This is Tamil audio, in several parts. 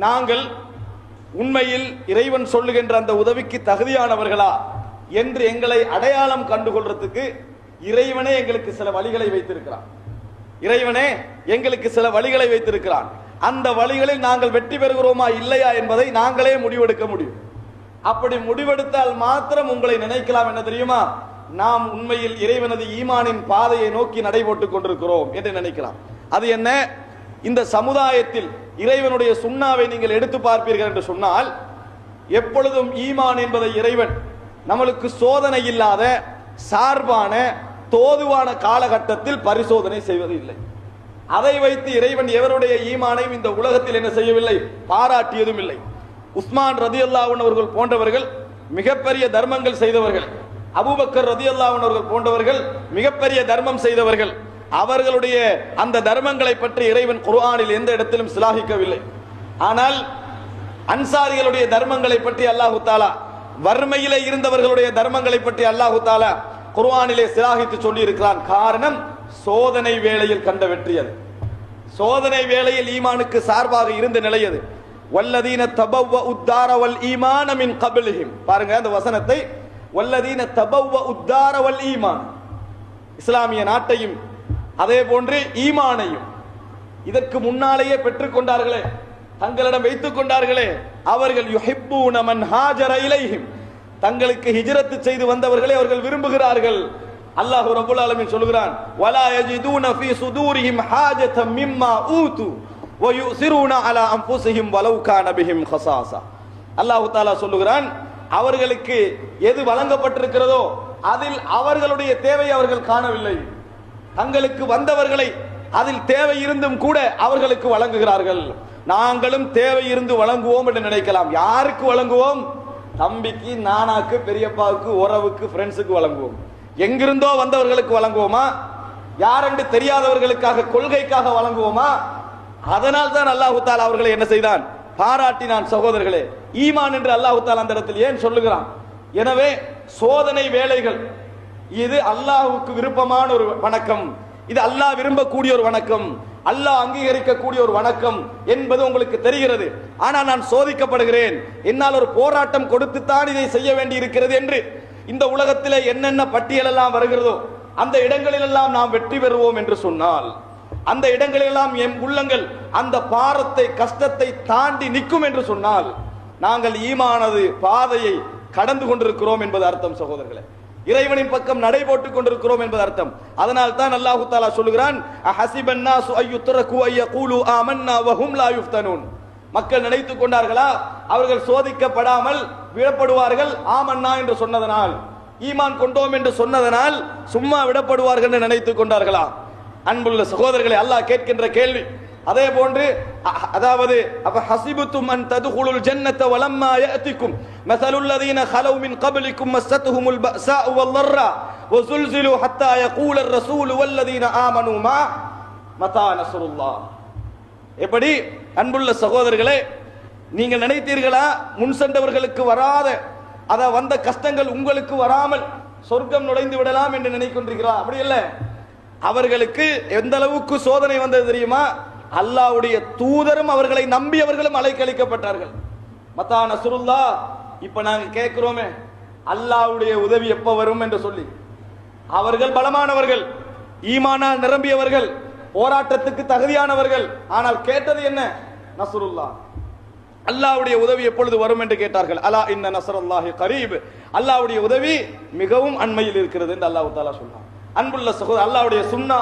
நாங்கள் உண்மையில் இறைவன் சொல்லுகின்ற அந்த உதவிக்கு தகுதியானவர்களா என்று எங்களை அடையாளம் கண்டுகொள்றதுக்கு இறைவனே எங்களுக்கு சில வழிகளை வைத்திருக்கிறான். இறைவனே எங்களுக்கு சில வழிகளை வைத்திருக்கிறான். அந்த வழிகளில் நாங்கள் வெற்றி பெறுகிறோமா இல்லையா என்பதை நாங்களே முடிவெடுக்க முடியும். அப்படி முடிவெடுத்தால் மாத்திரம் உங்களை நினைக்கலாம் என்ன தெரியுமா, நாம் உண்மையில் இறைவனது ஈமானின் பாதையை நோக்கி நடைபோட்டுக் கொண்டிருக்கிறோம் என்று நினைக்கலாம். அது என்ன, இந்த சமுதாயத்தில் இறைவனுடைய சுன்னாவை நீங்கள் எடுத்து பார்ப்பீர்கள் என்று சொன்னால், எப்பொழுதும் ஈமான் என்பதை இறைவன் நம்மளுக்கு சோதனை இல்லாத சார்பான தோதுவான காலகட்டத்தில் பரிசோதனை செய்வது இல்லை. அதை வைத்து இறைவன் எவருடைய ஈமானையும் இந்த உலகத்தில் என்ன செய்யவில்லை, பாராட்டியதும் இல்லை. உஸ்மான் ரதியல்லாஹு அன்ஹு அவர்கள் போன்றவர்கள் மிகப்பெரிய தர்மங்கள் செய்தவர்கள். அபூபக்கர் ரதியல்லாஹு அன்ஹு அவர்கள் போன்றவர்கள் மிகப்பெரிய தர்மம் செய்தவர்கள். அவர்களுடைய அந்த தர்மங்களை பற்றி இறைவன் குர்ஆனில் எந்த இடத்திலும் சிலாகிக்கவில்லை. ஆனால் அன்சாரிகளுடைய தர்மங்களை பற்றி அல்லாஹு தாலா, வறுமையிலே இருந்தவர்களுடைய தர்மங்களை பற்றி அல்லாஹு தாலா குர்ஆனிலே சிலாகித்து சொல்லி இருக்கிறான். காரணம், சோதனை வேளையில் கண்ட வெற்றி. அது சோதனை வேளையில் ஈமானுக்கு சார்பாக இருந்த நிலை. அது வல்லதீன தபவ்வஉ த்தார வல் ஈமான மின் கப்லிஹிம். பாருங்க அந்த வசனத்தை, வல்லதீன தபவ்வஉ த்தார வல் ஈமான், இஸ்லாமிய நாட்டையும் அதே போன்று ஈமானையும் இதற்கு முன்னாலேயே பெற்றுக் கொண்டார்களே, தங்களிடம் வைத்துக் கொண்டார்களே, அவர்கள் யுஹிப்பூன மன் ஹாஜர இலைஹிம், தங்களுக்கு ஹிஜ்ரத் செய்து வந்தவர்களை அவர்கள் விரும்புகிறார்கள். அல்லாஹ் ரப்பல் ஆலமீன் சொல்கிறான், வலா யஜிதூன ஃபீ சுதூரிஹிம் ஹாஜதம் மிம்மா ஊது வ யுஸிரூன அலா அன்ஃபுஸிஹிம் வலவ் கான பிஹிம் ஹஸாஸா. அல்லாஹ் தஆலா சொல்கிறான், அவர்களுக்கு எது வழங்கப்பட்டிருக்கிறதோ அதில் அவர்களுடைய தேவை அவர்கள் காணவில்லை. தங்களுக்கு வந்தவர்களை அதில் தேவை இருந்தும் கூட அவர்களுக்கு வழங்குகிறார்கள். நாங்களும் தேவை இருந்து வழங்குவோம் என்று நினைக்கலாம். யாருக்கு வழங்குவோம்? தம்பிக்கு, நானாக்கு, பெரியப்பாவுக்கு, உறவுக்கு, ஃப்ரெண்ட்ஸுக்கு வழங்குவோம். எங்கிருந்தோ வந்தவர்களுக்கு வழங்குவோமா? யாரென்று தெரியாதவர்களுக்காக, கொள்கைக்காக வழங்குவோமா? அதனால் தான் அல்லாஹு தாலா அவர்களை என்ன செய்தான், பாராட்டினான். சகோதரர்களே, ஈமான் என்று அல்லாஹு தாலா அந்த இடத்தில் ஏன் சொல்லுகிறான்? எனவே சோதனை வேளைகள் இது அல்லாஹ்வுக்கு விருப்பமான ஒரு வணக்கம், இது அல்லாஹ் விரும்பக்கூடிய ஒரு வணக்கம், அல்லாஹ் அங்கீகரிக்கக்கூடிய ஒரு வணக்கம் என்பது உங்களுக்கு தெரிகிறது. ஆனால் நான் சோதிக்கப்படுகிறேன், என்னால் ஒரு போராட்டம் கொடுத்துத்தான் இதை செய்ய வேண்டி இருக்கிறது என்று இந்த உலகத்திலே என்னென்ன பட்டியலெல்லாம் வருகிறதோ அந்த இடங்களிலெல்லாம் நாம் வெற்றி பெறுவோம் என்று சொன்னால், அந்த இடங்களிலெல்லாம் எம் உள்ளங்கள் அந்த பாரத்தை, கஷ்டத்தை தாண்டி நிற்கும் என்று சொன்னால், நாங்கள் ஈமானது பாதையை கடந்து கொண்டிருக்கிறோம் என்பது அர்த்தம். சகோதரர்களே, இறைவனின் பக்கம் நடைபோட்டுக் கொண்டிருக்கிறோம் என்பது அர்த்தம். அதனால் தான் அல்லாஹு தஆலா சொல்கிறான், அஹஸிபன் நாசு அய்யுத்ரகு அய்யகூலு ஆமன்னா வஹும் லா யுஃப்தனூன். மக்கள் நினைத்துக் கொண்டார்களா அவர்கள் சோதிக்கப்படாமல் விடப்படுவார்கள் ஆமன்னா என்று சொன்னதனால், ஈமான் கொண்டோம் என்று சொன்னதனால் சும்மா விடப்படுவார்கள் என்று நினைத்துக் கொண்டார்களா? அன்புள்ள சகோதரர்களே, அல்லாஹ் கேட்கின்ற கேள்வி அதே போன்று, அதாவது அப்ப ஹஸிபுத்தும் அன் ததுகுலுல் ஜன்னத வலம்மா யஅதிக்கும் மஸலுல் லதீன ஹலவ் மின் கப்லிக்கும் மஸ்ஸத்துஹுமுல் பஅஸாஉ வல்-ضرா வஸுல்ஸிலு ஹத்தா யகூலர் ரசூலு வல்லதீன ஆமனூ மா மதா நஸ்ருல்லாஹ். எப்படி அன்புள்ள சகோதரர்களே, நீங்கள் நினைத்தீர்களா முன் சென்றவர்களுக்கு வராத வந்த கஷ்டங்கள் உங்களுக்கு வராமல் சொர்க்கம் நுழைந்து விடலாம் என்று நினைக்கின்றீர்களா? அப்படி இல்லை. அவர்களுக்கு எந்த அளவுக்கு சோதனை வந்தது தெரியுமா? அல்லாஹ்வுடைய தூதரும் அவர்களை நம்பியவர்களும் அலைக்கழிக்கப்பட்டார்கள். மத்தா நஸ்ருல்லாஹ். இப்ப நாங்க கேட்கிறோமே, அல்லாஹ்வுடைய உதவி எப்ப வரும் என்று சொல்லி. அவர்கள் பலமானவர்கள், ஈமானால் நிரம்பியவர்கள், போராட்டத்துக்கு தகுதியானவர்கள். ஆனால் கேட்டது என்ன? நஸ்ருல்லாஹ், அல்லாஹ்வுடைய உதவி எப்பொழுது வரும் என்று கேட்டார்கள். அலா இன்ன நஸ்ருல்லாஹி கரீப், அல்லாஹ்வுடைய உதவி மிகவும் அண்மையில் இருக்கிறது என்று அல்லாஹ் தஆலா சொன்னார். அன்புள்ள சகோதரர், அல்லாஹ்வுடைய சுன்னா,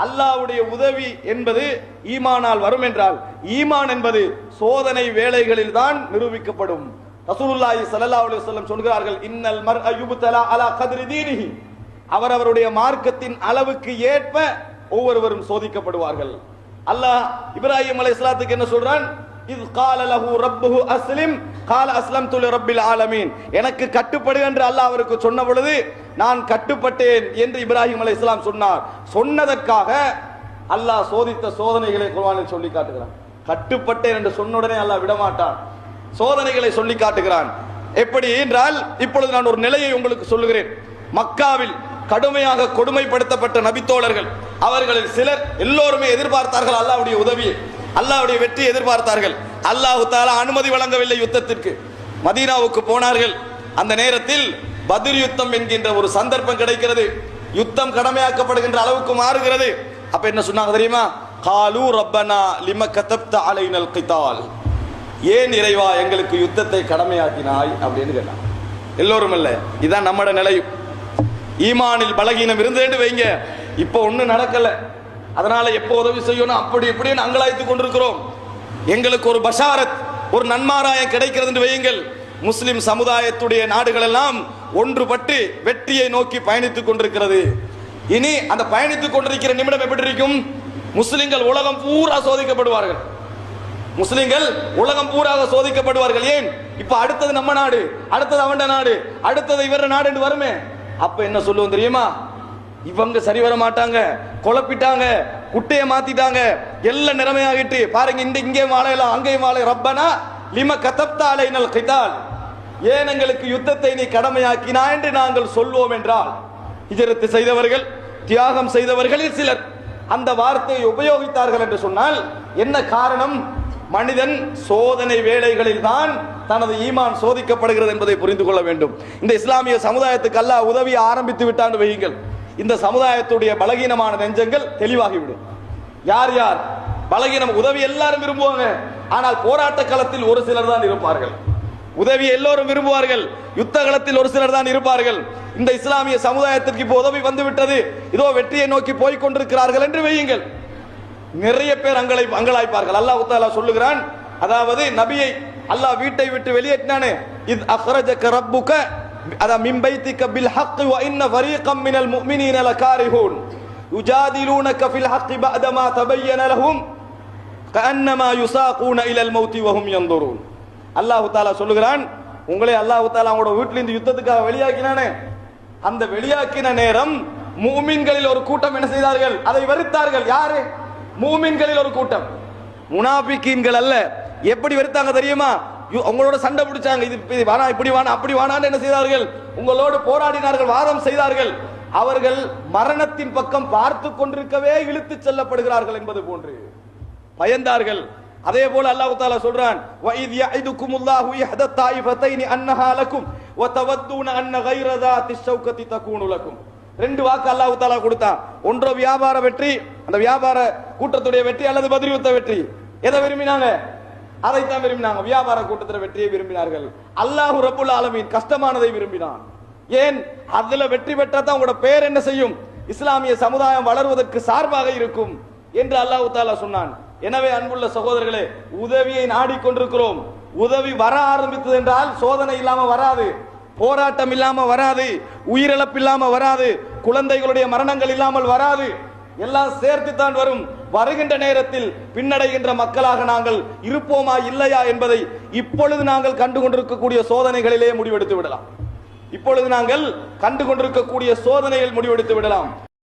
அல்லாஹ்வுடைய உதவி என்பது ஈமானால் வரும் என்றால், ஈமான் என்பது சோதனை வேளைகளில் தான் நிரூபிக்கப்படும். ரசூலுல்லாஹி ஸல்லல்லாஹு அலைஹி வஸல்லம் சொல்கிறார்கள், இன்னல் மர்அ யுப்தலா அலா கத்ரி தீனிஹி, அவரவருடைய மார்க்கத்தின் அளவுக்கு ஏற்ப ஒவ்வொருவரும் சோதிக்கப்படுவார்கள். அல்லாஹ் இப்ராஹிம் அலைஹிஸ்ஸலாத்துக்கு என்ன சொல்றான்? இஸ் கால லஹு ரப்புஹு அஸ்லிம் கால அஸ்லம்து லிரப்பில் ஆலமீன், எனக்கு கட்டுப்படு என்று அல்லாஹ் அவருக்கு சொன்ன பொழுது நான் கட்டுப்பட்டேன் என்று இப்ராஹிம் அலைஹிஸ்ஸலாம் சொன்னார். சொன்னதற்காக அல்லாஹ் சோதித்த சோதனைகளை குர்ஆனில் சொல்லி காட்டுகிறான். கட்டுப்பட்டேன் என்று சொன்ன உடனே அல்லாஹ் விடமாட்டான், சோதனைகளை சொல்லி காட்டுகிறான். எப்படி என்றால், இப்பொழுது நான் ஒரு நிலையை உங்களுக்கு சொல்லுகிறேன். மக்காவில் கடுமையாக கொடுமைப்படுத்தப்பட்ட நபித்தோழர்கள், அவர்களில் சிலர் எல்லோருமே எதிர்பார்த்தார்கள் அல்லாஹ்வுடைய உதவியை, அல்லாஹ்வுடைய வெற்றி எதிர்பார்த்தார்கள். அல்லாஹ் தஆலா அனுமதி வழங்கவில்லை யுத்தத்திற்கு. மதீனாவுக்கு போனார்கள். அந்த நேரத்தில் பத்ர் யுத்தம் என்கின்ற ஒரு சந்தர்ப்பம் கிடைக்கிறது. யுத்தம் கடமையாக்கப்படுகின்ற அளவுக்கு மாறுகிறது. அப்ப என்ன சொன்னாங்க தெரியுமா? காலு ரப்பனா லிம கதப்த அலைனல் கிதால், ஏன் இறைவா எங்களுக்கு யுத்தத்தை கடமையாக்கினாய் அப்படின்னு கேட்டாங்க. எல்லோரும் இல்ல, இதான் நம்மட நிலையும். ஈமானில் பலகீனம் இருந்தேன்னு வைங்க, இப்ப ஒண்ணும் நடக்கல, அதனால எப்போ உதவி செய்யணும் அப்படி இப்படின்னு அங்கலாய்த்து கொண்டிருக்கிறோம். எங்களுக்கு ஒரு பஷாரத், ஒரு நன்மாராயம் கிடைக்கிறது என்று வையுங்கள், முஸ்லிம் சமுதாயத்துடைய நாடுகள் எல்லாம் ஒன்றுபட்டு வெற்றியை நோக்கி பயணித்துக் கொண்டிருக்கிறது. இனி அந்த பயணித்துக் கொண்டிருக்கிற நிமிடம் எப்படி இருக்கும்? முஸ்லிம்கள் உலகம் பூரா சோதிக்கப்படுவார்கள். முஸ்லிம்கள் உலகம் பூராக சோதிக்கப்படுவார்கள். ஏன்? இப்ப அடுத்தது நம்ம நாடு, அடுத்தது அவண்ட நாடு, அடுத்தது இவர நாடு என்று வருமே. அப்ப என்ன சொல்லுவோம் தெரியுமா? இவங்க சரி வர மாட்டாங்க, குழப்பிட்டாங்க, குட்டைய மாத்திட்டாங்க, எல்லாம் நிறமையாகிட்டு பாருங்க, இங்கே வாழையலாம் அங்கேயும் வாழை. ரப்பனா லிம கதப்தா அலைனல் கிதால், ஏன் எங்களுக்கு யுத்தத்தை நீ கடமையாக்கினா என்று நாங்கள் சொல்வோம் என்றால், ஹிஜ்ரத் செய்தவர்கள், தியாகம் செய்தவர்களில் சிலர் அந்த வார்த்தையை உபயோகித்தார்கள் என்று சொன்னால் என்ன காரணம்? மனிதன் சோதனை வேளைகளில் தான் தனது ஈமான் சோதிக்கப்படுகிறது என்பதை புரிந்து கொள்ள வேண்டும். இந்த இஸ்லாமிய சமுதாயத்துக்கு அல்லாஹ் உதவியை ஆரம்பித்து விட்டான்னு வையுங்கள், இந்த சமுதாயத்துடைய பலகீனமான நெஞ்சங்கள் தெளிவாகிவிடும். யார் யார் பலகீனம்? உதவி எல்லாரும் விரும்புவாங்க, ஆனால் போராட்ட களத்தில் ஒரு சிலர் தான் இருப்பார்கள். உதவி எல்லோரும் விரும்புவார்கள், யுத்த களத்தில் ஒரு சிலர் தான் இருப்பார்கள். இந்த இஸ்லாமிய சமுதாயத்திற்கு இப்போ உதவி வந்து விட்டது, இதோ வெற்றியை நோக்கி போய் கொண்டிருக்கிறார்கள் என்று வையுங்கள், நிறைய பேர் அங்கலாய்ப்பார்கள். அல்லாஹ் தஆலா சொல்லுகிறான், அதாவது நபியை அல்லாஹ் வீட்டை விட்டு வெளியேற்றினானே, இத் அக்ரஜக ரப்புக அதா மின் பைத்திக பில் ஹக் வ இன்ன ஃபரீகம் மினல் முஃமினீன லகாரிஹூன் யுஜாதிலூனக ஃபில் ஹக் பஅதமா தபய்யன லஹும் கஅன்னமா யுசாகூன இலல் மௌத் வ ஹும் யன்துரூன். அல்லாஹ் தஆலா சொல்லுகிறான், உங்களை அல்லாஹ் தஆலா அவங்களோட வீட்டில இருந்து யுத்தத்துக்காக வெளியாக்கினானே, அந்த வெளியாக்கின நேரம் முஃமின்களில் ஒரு கூட்டம் என்ன செய்தார்கள்? அதை வெறுத்தார்கள். யாரு? மூமின்களில் ஒரு கூட்டம், முனாபிக்கீன்கள் அல்ல. எப்படி வெறுத்தாங்க தெரியுமா? உங்களோட சண்டை பிடிச்சாங்க, இது வானா இப்படி வானா அப்படி வானான்னு என்ன செய்தார்கள்? உங்களோடு போராடினார்கள், வாதம் செய்தார்கள். அவர்கள் மரணத்தின் பக்கம் பார்த்து கொண்டிருக்கவே இழுத்து செல்லப்படுகிறார்கள் என்பது போன்று பயந்தார்கள். அதே போல அல்லாஹ் தஆலா சொல்றான், வஇத் யஇதுகுமுல்லாஹு இஹ்தா தாயிஃபத்தைனி அன்னஹா லக்கும் வ தவத்தூன அன்ன கைர ذات ஷௌகதி தகூனு லக்கும். ரெண்டு வாக்கு அல்லாஹ் தஆலா கொடுத்தான். ஒன்று வியாபார வெற்றி, அந்த வியாபார கூட்டத்துடைய வெற்றி, அல்லது பத்ர் யுத்த வெற்றி. எதை விரும்பினாங்க? அதைத்தான் விரும்பினாங்க. வியாபார கூட்டத்தில் வெற்றியை விரும்பினார்கள். அல்லாஹ் ரப்புல் ஆலமீன் கஷ்டமானதை விரும்பினான். ஏன்? அதுல வெற்றி பெற்றா தான் உங்களோட பேர் என்ன செய்யும்? இஸ்லாமிய சமுதாயம் வளர்வதற்கு சார்பாக இருக்கும் என்று அல்லாஹ் தஆலா சொன்னான். எனவே அன்புள்ள சகோதரர்களே, உதவியை நாடிக்கொண்டிருக்கிறோம். உதவி வர ஆரம்பித்தது என்றால் சோதனை இல்லாம வராது, போராட்டம் இல்லாம வராது, உயிரிழப்பு இல்லாம வராது, குழந்தைகளுடைய மரணங்கள் இல்லாமல் வராது, எல்லாம் சேர்த்து தான் வரும். வருகின்ற நேரத்தில் பின்னடைகின்ற மக்களாக நாங்கள் இருப்போமா இல்லையா என்பதை இப்பொழுது நாங்கள் கண்டு கொண்டிருக்கக்கூடிய சோதனைகளிலே முடிவெடுத்து விடலாம். இப்பொழுது நாங்கள் கண்டு கொண்டிருக்கக்கூடிய சோதனைகள் முடிவெடுத்து விடலாம்.